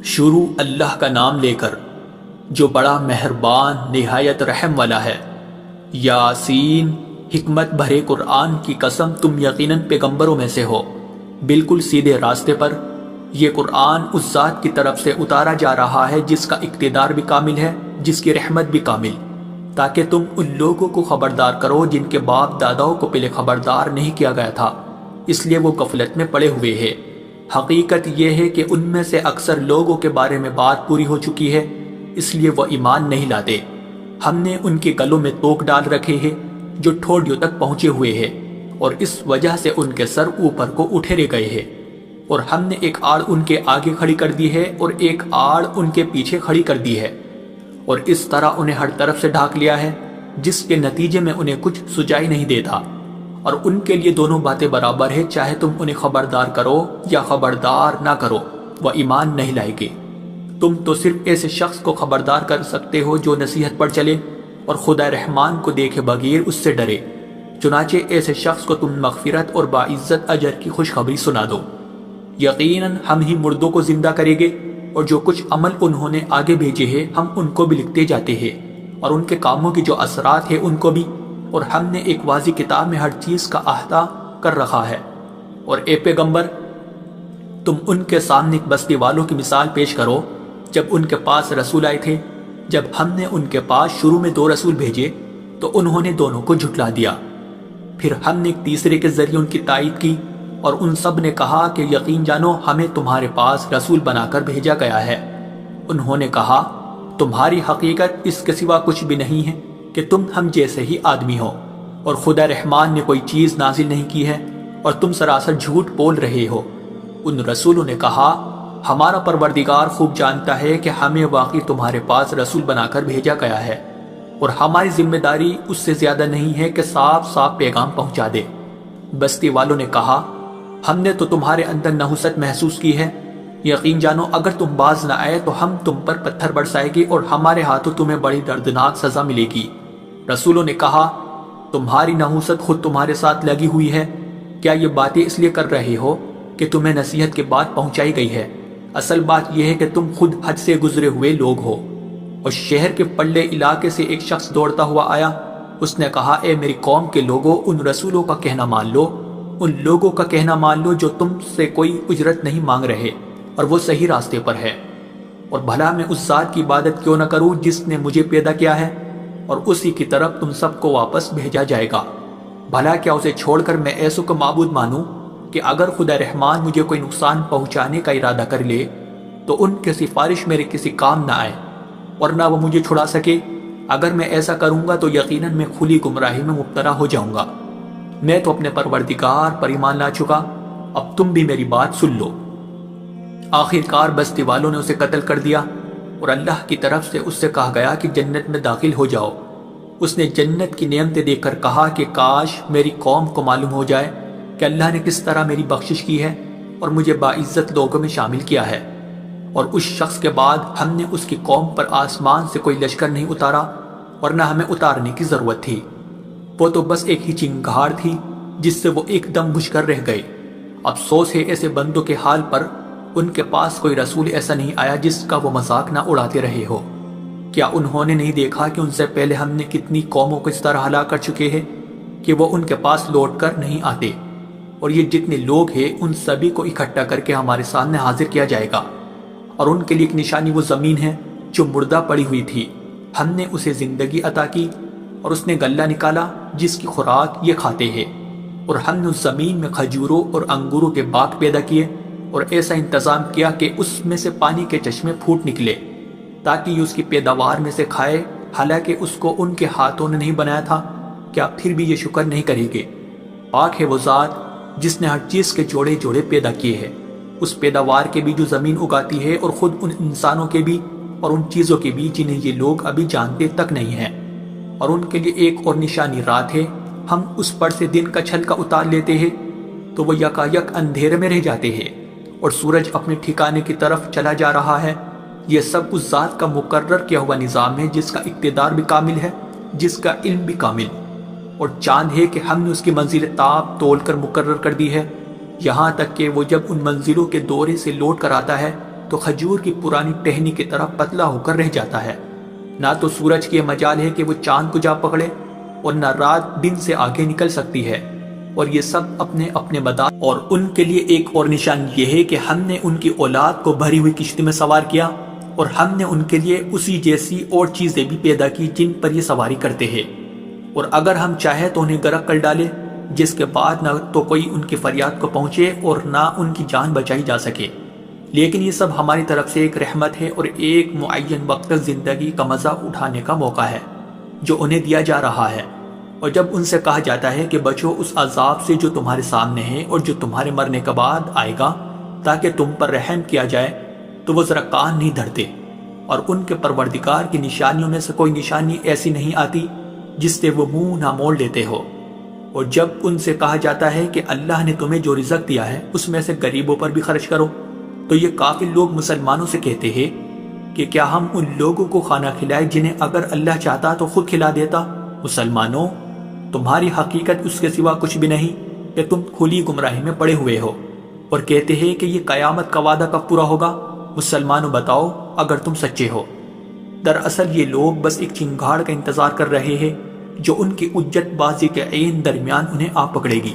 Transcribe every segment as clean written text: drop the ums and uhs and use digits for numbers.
شروع اللہ کا نام لے کر جو بڑا مہربان نہایت رحم والا ہے۔ یاسین، حکمت بھرے قرآن کی قسم، تم یقیناً پیغمبروں میں سے ہو، بالکل سیدھے راستے پر۔ یہ قرآن اس ذات کی طرف سے اتارا جا رہا ہے جس کا اقتدار بھی کامل ہے، جس کی رحمت بھی کامل، تاکہ تم ان لوگوں کو خبردار کرو جن کے باپ داداؤں کو پہلے خبردار نہیں کیا گیا تھا، اس لیے وہ غفلت میں پڑے ہوئے ہیں۔ حقیقت یہ ہے کہ ان میں سے اکثر لوگوں کے بارے میں بات پوری ہو چکی ہے، اس لیے وہ ایمان نہیں لاتے۔ ہم نے ان کے گلوں میں توق ڈال رکھے ہیں جو ٹھوڑیوں تک پہنچے ہوئے ہیں، اور اس وجہ سے ان کے سر اوپر کو اٹھے رہ گئے ہیں، اور ہم نے ایک آڑ ان کے آگے کھڑی کر دی ہے اور ایک آڑ ان کے پیچھے کھڑی کر دی ہے، اور اس طرح انہیں ہر طرف سے ڈھانک لیا ہے، جس کے نتیجے میں انہیں کچھ سجائی نہیں دیتا۔ اور ان کے لیے دونوں باتیں برابر ہے، چاہے تم انہیں خبردار کرو یا خبردار نہ کرو، وہ ایمان نہیں لائے گے۔ تم تو صرف ایسے شخص کو خبردار کر سکتے ہو جو نصیحت پر چلے اور خدا رحمان کو دیکھے بغیر اس سے ڈرے، چنانچہ ایسے شخص کو تم مغفرت اور باعزت اجر کی خوشخبری سنا دو۔ یقیناً ہم ہی مردوں کو زندہ کریں گے، اور جو کچھ عمل انہوں نے آگے بھیجے ہیں ہم ان کو بھی لکھتے جاتے ہیں، اور ان کے کاموں کی جو اثرات ہیں ان کو بھی، اور ہم نے ایک واضح کتاب میں ہر چیز کا احاطہ کر رکھا ہے۔ اور اے پیغمبر، تم ان کے سامنے ایک بستی والوں کی مثال پیش کرو جب ان کے پاس رسول آئے تھے۔ جب ہم نے ان کے پاس شروع میں 2 رسول بھیجے تو انہوں نے دونوں کو جھٹلا دیا، پھر ہم نے ایک تیسرے کے ذریعے ان کی تائید کی، اور ان سب نے کہا کہ یقین جانو ہمیں تمہارے پاس رسول بنا کر بھیجا گیا ہے۔ انہوں نے کہا تمہاری حقیقت اس کے سوا کچھ بھی نہیں ہے کہ تم ہم جیسے ہی آدمی ہو، اور خدا رحمان نے کوئی چیز نازل نہیں کی ہے، اور تم سراسر جھوٹ بول رہے ہو۔ ان رسولوں نے کہا ہمارا پروردگار خوب جانتا ہے کہ ہمیں واقعی تمہارے پاس رسول بنا کر بھیجا گیا ہے، اور ہماری ذمہ داری اس سے زیادہ نہیں ہے کہ صاف صاف پیغام پہنچا دے۔ بستی والوں نے کہا ہم نے تو تمہارے اندر نحوست محسوس کی ہے، یقین جانو اگر تم باز نہ آئے تو ہم تم پر پتھر برسائے گی اور ہمارے ہاتھوں تمہیں بڑی دردناک سزا ملے گی۔ رسولوں نے کہا تمہاری نحوست خود تمہارے ساتھ لگی ہوئی ہے، کیا یہ باتیں اس لیے کر رہے ہو کہ تمہیں نصیحت کے بعد پہنچائی گئی ہے؟ اصل بات یہ ہے کہ تم خود حد سے گزرے ہوئے لوگ ہو۔ اور شہر کے پلے علاقے سے ایک شخص دوڑتا ہوا آیا، اس نے کہا اے میری قوم کے لوگوں، ان رسولوں کا کہنا مان لو، ان لوگوں کا کہنا مان لو جو تم سے کوئی اجرت نہیں مانگ رہے اور وہ صحیح راستے پر ہے، اور بھلا میں اس ذات کی عبادت کیوں نہ کروں جس نے مجھے پیدا کیا ہے، اور اسی کی طرف تم سب کو واپس بھیجا جائے گا۔ بھلا کیا اسے چھوڑ کر میں ایسو کو معبود مانوں کہ اگر خدا رحمان مجھے کوئی نقصان پہنچانے کا ارادہ کر لے تو ان کی سفارش میرے کسی کام نہ آئے، اور نہ وہ مجھے چھڑا سکے۔ اگر میں ایسا کروں گا تو یقیناً میں کھلی گمراہی میں مبتلا ہو جاؤں گا۔ میں تو اپنے پروردگار پر ایمان لا چکا، اب تم بھی میری بات سن لو۔ آخر کار بستی والوں نے اسے قتل کر دیا، اور اللہ کی طرف سے اس سے کہا گیا کہ جنت میں داخل ہو جاؤ۔ اس نے جنت کی نعمتیں دیکھ کر کہا کہ کاش میری قوم کو معلوم ہو جائے کہ اللہ نے کس طرح میری بخشش کی ہے اور مجھے باعزت لوگوں میں شامل کیا ہے۔ اور اس شخص کے بعد ہم نے اس کی قوم پر آسمان سے کوئی لشکر نہیں اتارا، اور نہ ہمیں اتارنے کی ضرورت تھی، وہ تو بس ایک ہی چنگھاڑ تھی جس سے وہ ایک دم بجھ کر رہ گئے۔ افسوس ہے ایسے بندوں کے حال پر، ان کے پاس کوئی رسول ایسا نہیں آیا جس کا وہ مذاق نہ اڑاتے رہے ہو۔ کیا انہوں نے نہیں دیکھا کہ ان سے پہلے ہم نے کتنی قوموں کو اس طرح ہلاک کر چکے ہیں کہ وہ ان کے پاس لوٹ کر نہیں آتے؟ اور یہ جتنے لوگ ہیں ان سبھی کو اکٹھا کر کے ہمارے سامنے حاضر کیا جائے گا، اور ان کے لیے ایک نشانی وہ زمین ہے جو مردہ پڑی ہوئی تھی، ہم نے اسے زندگی عطا کی، اور اس نے غلہ نکالا جس کی خوراک یہ کھاتے ہیں، اور ہم نے اس زمین میں کھجوروں اور انگوروں کے باغ پیدا کیے، اور ایسا انتظام کیا کہ اس میں سے پانی کے چشمے پھوٹ نکلے تاکہ یہ اس کی پیداوار میں سے کھائے، حالانکہ اس کو ان کے ہاتھوں نے نہیں بنایا تھا۔ کیا پھر بھی یہ شکر نہیں کریں گے؟ پاک ہے وہ ذات جس نے ہر چیز کے جوڑے جوڑے پیدا کیے ہیں، اس پیداوار کے بھی جو زمین اگاتی ہے، اور خود ان انسانوں کے بھی اور ان چیزوں کے بھی جنہیں یہ لوگ ابھی جانتے تک نہیں ہیں۔ اور ان کے لیے ایک اور نشانی رات ہے، ہم اس پر سے دن کا چھلکا اتار لیتے ہیں تو وہ یکا یک اندھیرے میں رہ جاتے ہیں، اور سورج اپنے ٹھکانے کی طرف چلا جا رہا ہے۔ یہ سب اس ذات کا مقرر کیا ہوا نظام ہے جس کا اقتدار بھی کامل ہے، جس کا علم بھی کامل۔ اور چاند ہے کہ ہم نے اس کی منزل تاب تول کر مقرر کر دی ہے، یہاں تک کہ وہ جب ان منزلوں کے دورے سے لوٹ کر آتا ہے تو کھجور کی پرانی ٹہنی کی طرح پتلا ہو کر رہ جاتا ہے۔ نہ تو سورج کی مجال ہے کہ وہ چاند کو جا پکڑے اور نہ رات دن سے آگے نکل سکتی ہے، اور یہ سب اپنے اپنے مدار۔ اور ان کے لیے ایک اور نشان یہ ہے کہ ہم نے ان کی اولاد کو بھری ہوئی کشتی میں سوار کیا، اور ہم نے ان کے لیے اسی جیسی اور چیزیں بھی پیدا کی جن پر یہ سواری کرتے ہیں، اور اگر ہم چاہیں تو انہیں غرق کر ڈالے، جس کے بعد نہ تو کوئی ان کی فریاد کو پہنچے اور نہ ان کی جان بچائی جا سکے۔ لیکن یہ سب ہماری طرف سے ایک رحمت ہے اور ایک معین وقت تک زندگی کا مزہ اٹھانے کا موقع ہے جو انہیں دیا جا رہا ہے۔ اور جب ان سے کہا جاتا ہے کہ بچو اس عذاب سے جو تمہارے سامنے ہے اور جو تمہارے مرنے کے بعد آئے گا تاکہ تم پر رحم کیا جائے، تو وہ ذرا کان نہیں دھرتے، اور ان کے پروردگار کی نشانیوں میں سے کوئی نشانی ایسی نہیں آتی جس سے وہ منہ نہ موڑ لیتے ہو۔ اور جب ان سے کہا جاتا ہے کہ اللہ نے تمہیں جو رزق دیا ہے اس میں سے غریبوں پر بھی خرچ کرو، تو یہ کافر لوگ مسلمانوں سے کہتے ہیں کہ کیا ہم ان لوگوں کو کھانا کھلائے جنہیں اگر اللہ چاہتا تو خود کھلا دیتا؟ مسلمانوں، تمہاری حقیقت اس کے سوا کچھ بھی نہیں کہ تم کھلی گمراہی میں پڑے ہوئے ہو، اور کہتے ہیں کہ یہ قیامت کا وعدہ کب پورا ہوگا؟ مسلمانوں بتاؤ اگر تم سچے ہو۔ دراصل یہ لوگ بس ایک چنگاڑ کا انتظار کر رہے ہیں جو ان کی اجت بازی کے عین درمیان انہیں آ پکڑے گی،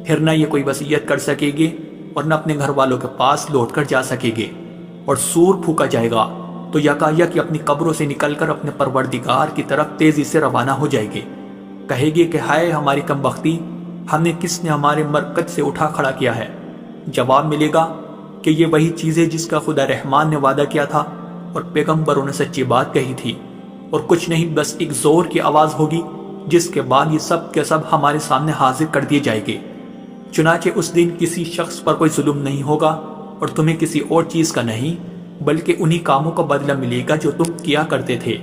پھر نہ یہ کوئی وصیت کر سکے گے اور نہ اپنے گھر والوں کے پاس لوٹ کر جا سکے گے، اور سور پھونکا جائے گا تو یکایک اپنی قبروں سے نکل کر اپنے پروردگار کی طرف تیزی سے روانہ ہو جائے گے۔ کہے گی کہ ہائے ہماری کم بختی، ہمیں کس نے ہمارے مرکز سے اٹھا کھڑا کیا ہے؟ جواب ملے گا کہ یہ وہی چیز ہے جس کا خدا رحمان نے وعدہ کیا تھا اور پیغمبروں نے سچی بات کہی تھی، اور کچھ نہیں، بس ایک زور کی آواز ہوگی جس کے بعد یہ سب کے سب ہمارے سامنے حاضر کر دیے جائیں گے۔ چنانچہ اس دن کسی شخص پر کوئی ظلم نہیں ہوگا اور تمہیں کسی اور چیز کا نہیں، بلکہ انہی کاموں کا بدلہ ملے گا جو تم کیا کرتے تھے۔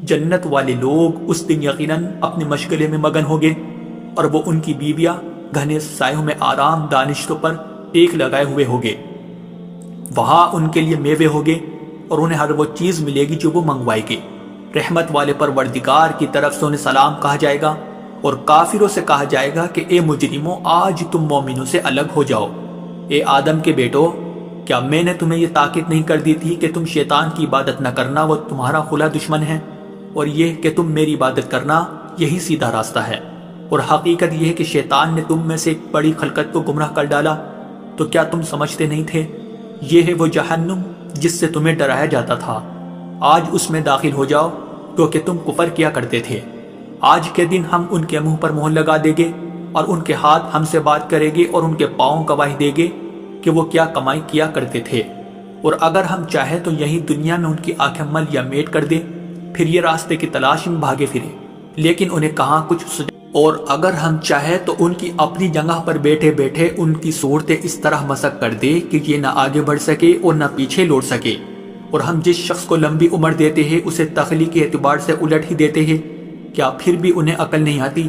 جنت والے لوگ اس دن یقیناً اپنے مشغلے میں مگن ہوگے، اور وہ ان کی بیویاں گھنے سایوں میں آرام دانشتوں پر ٹیک لگائے ہوئے ہوگے۔ وہاں ان کے لیے میوے ہوگے اور انہیں ہر وہ چیز ملے گی جو وہ منگوائے گے۔ رحمت والے پروردگار کی طرف سے انہیں سلام کہا جائے گا، اور کافروں سے کہا جائے گا کہ اے مجرموں، آج تم مومنوں سے الگ ہو جاؤ۔ اے آدم کے بیٹو، کیا میں نے تمہیں یہ تاکید نہیں کر دی تھی کہ تم شیطان کی عبادت نہ کرنا، وہ تمہارا کھلا دشمن ہے، اور یہ کہ تم میری عبادت کرنا، یہی سیدھا راستہ ہے۔ اور حقیقت یہ ہے کہ شیطان نے تم میں سے ایک بڑی خلقت کو گمراہ کر ڈالا، تو کیا تم سمجھتے نہیں تھے؟ یہ ہے وہ جہنم جس سے تمہیں ڈرایا جاتا تھا، آج اس میں داخل ہو جاؤ کیونکہ تم کفر کیا کرتے تھے۔ آج کے دن ہم ان کے منہ پر مہر لگا دیں گے، اور ان کے ہاتھ ہم سے بات کریں گے اور ان کے پاؤں گواہی دیں گے کہ وہ کیا کمائی کیا کرتے تھے۔ اور اگر ہم چاہیں تو یہی دنیا میں ان کی آنکھیں مل یا میٹ کر دیں، پھر یہ راستے کی تلاش میں بھاگے پھرے، لیکن انہیں کہاں کچھ سجا۔ اور اگر ہم چاہیں تو ان کی اپنی جگہ پر بیٹھے بیٹھے ان کی صورتیں اس طرح مسخ کر دے کہ یہ نہ آگے بڑھ سکے اور نہ پیچھے لوٹ سکے۔ اور ہم جس شخص کو لمبی عمر دیتے ہیں اسے تخلیقی اعتبار سے الٹ ہی دیتے ہیں، کیا پھر بھی انہیں عقل نہیں آتی؟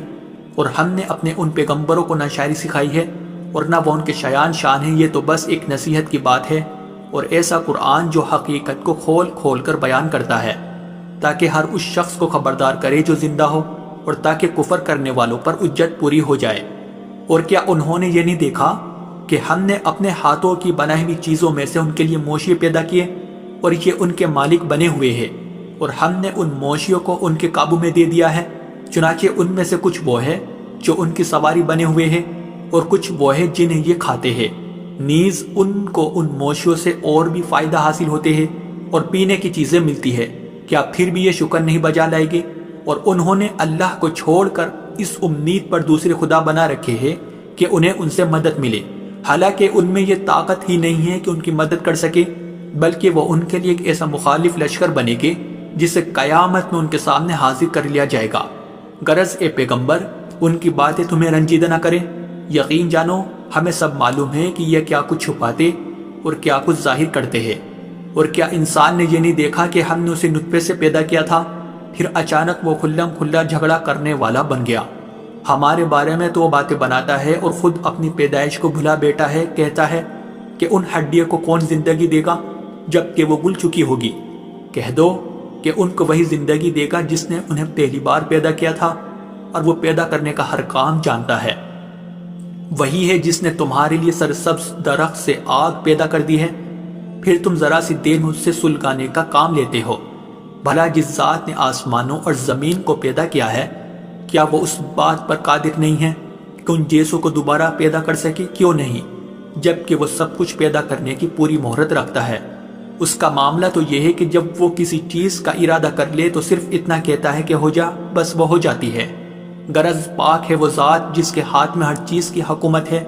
اور ہم نے اپنے ان پیغمبروں کو نہ شاعری سکھائی ہے اور نہ وہ ان کے شایان شان ہیں، یہ تو بس ایک نصیحت کی بات ہے، اور ایسا قرآن جو حقیقت کو کھول کھول کر بیان کرتا ہے تاکہ ہر اس شخص کو خبردار کرے جو زندہ ہو، اور تاکہ کفر کرنے والوں پر حجت پوری ہو جائے۔ اور کیا انہوں نے یہ نہیں دیکھا کہ ہم نے اپنے ہاتھوں کی بنائی ہوئی چیزوں میں سے ان کے لیے مویشی پیدا کیے اور یہ ان کے مالک بنے ہوئے ہیں، اور ہم نے ان مویشیوں کو ان کے قابو میں دے دیا ہے، چنانچہ ان میں سے کچھ وہ ہے جو ان کی سواری بنے ہوئے ہیں اور کچھ وہ ہے جنہیں یہ کھاتے ہیں، نیز ان کو ان مویشیوں سے اور بھی فائدہ حاصل ہوتے ہیں اور پینے کی چیزیں ملتی ہے، کیا پھر بھی یہ شکر نہیں بجا لائے گے؟ اور انہوں نے اللہ کو چھوڑ کر اس امید پر دوسرے خدا بنا رکھے ہیں کہ انہیں ان سے مدد ملے، حالانکہ ان میں یہ طاقت ہی نہیں ہے کہ ان کی مدد کر سکے، بلکہ وہ ان کے لیے ایک ایسا مخالف لشکر بنے گے جسے قیامت میں ان کے سامنے حاضر کر لیا جائے گا۔ غرض اے پیغمبر، ان کی باتیں تمہیں رنجیدہ نہ کریں، یقین جانو ہمیں سب معلوم ہے کہ یہ کیا کچھ چھپاتے اور کیا کچھ ظاہر کرتے ہیں۔ اور کیا انسان نے یہ نہیں دیکھا کہ ہم نے اسے نطفے سے پیدا کیا تھا، پھر اچانک وہ کھلم کھلا جھگڑا کرنے والا بن گیا؟ ہمارے بارے میں تو وہ باتیں بناتا ہے اور خود اپنی پیدائش کو بھلا بیٹا ہے، کہتا ہے کہ ان ہڈیوں کو کون زندگی دے گا جبکہ وہ گل چکی ہوگی؟ کہہ دو کہ ان کو وہی زندگی دے گا جس نے انہیں پہلی بار پیدا کیا تھا، اور وہ پیدا کرنے کا ہر کام جانتا ہے۔ وہی ہے جس نے تمہارے لیے سرسبز درخت سے آگ پیدا کر دی ہے، پھر تم ذرا سی دیر مجھ سے سلگانے کا کام لیتے ہو؟ بھلا جس ذات نے آسمانوں اور زمین کو پیدا کیا ہے، کیا وہ اس بات پر قادر نہیں ہے کہ ان جیسوں کو دوبارہ پیدا کر سکے؟ کیوں نہیں، جبکہ وہ سب کچھ پیدا کرنے کی پوری مہرت رکھتا ہے۔ اس کا معاملہ تو یہ ہے کہ جب وہ کسی چیز کا ارادہ کر لے تو صرف اتنا کہتا ہے کہ ہو جا، بس وہ ہو جاتی ہے۔ غرض پاک ہے وہ ذات جس کے ہاتھ میں ہر چیز کی حکومت ہے،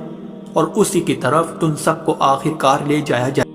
اور اسی کی طرف تم سب کو آخر کار لے جایا جائے۔